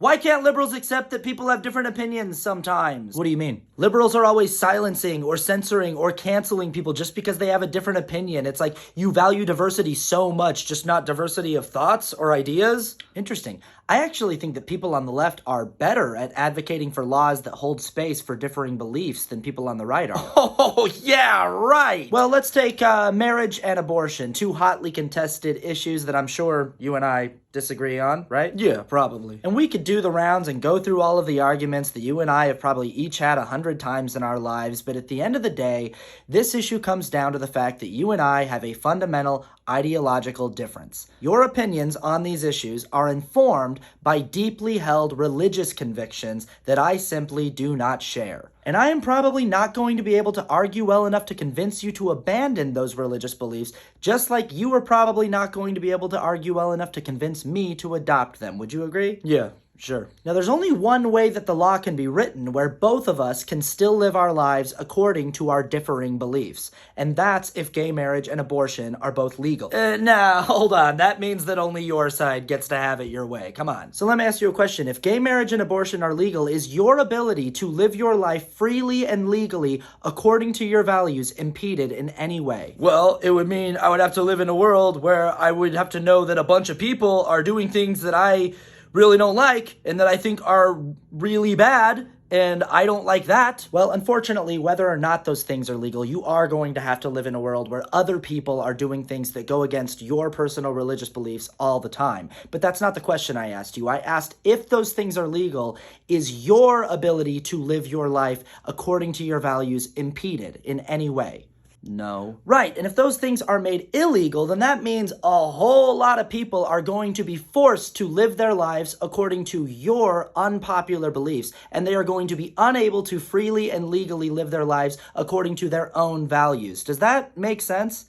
Why can't liberals accept that people have different opinions sometimes? What do you mean? Liberals are always silencing or censoring or canceling people just because they have a different opinion. It's like you value diversity so much, just not diversity of thoughts or ideas. Interesting. I actually think that people on the left are better at advocating for laws that hold space for differing beliefs than people on the right are. Oh, yeah, right. Well, let's take marriage and abortion, two hotly contested issues that I'm sure you and I disagree on, right? Yeah, probably. And we could do the rounds and go through all of the arguments that you and I have probably each had 100 times in our lives, but at the end of the day, this issue comes down to the fact that you and I have a fundamental ideological difference. Your opinions on these issues are informed by deeply held religious convictions that I simply do not share. And I am probably not going to be able to argue well enough to convince you to abandon those religious beliefs, just like you are probably not going to be able to argue well enough to convince me to adopt them. Would you agree? Yeah. Sure. Now, there's only one way that the law can be written where both of us can still live our lives according to our differing beliefs, and that's if gay marriage and abortion are both legal. Nah, hold on. That means that only your side gets to have it your way. Come on. So let me ask you a question. If gay marriage and abortion are legal, is your ability to live your life freely and legally according to your values impeded in any way? Well, it would mean I would have to live in a world where I would have to know that a bunch of people are doing things that I really don't like and that I think are really bad, and I don't like that. Well, unfortunately, whether or not those things are legal, you are going to have to live in a world where other people are doing things that go against your personal religious beliefs all the time. But that's not the question I asked you. I asked if those things are legal, is your ability to live your life according to your values impeded in any way? No. Right, and if those things are made illegal, then that means a whole lot of people are going to be forced to live their lives according to your unpopular beliefs, and they are going to be unable to freely and legally live their lives according to their own values. Does that make sense?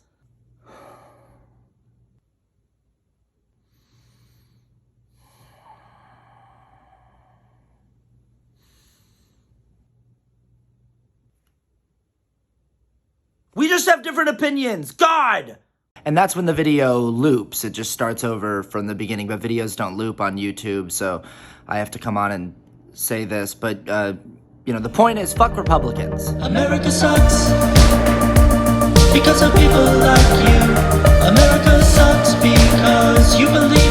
We just have different opinions. God! And that's when the video loops. It just starts over from the beginning, but videos don't loop on YouTube, so I have to come on and say this. But, the point is, fuck Republicans. America sucks because of people like you. America sucks because you believe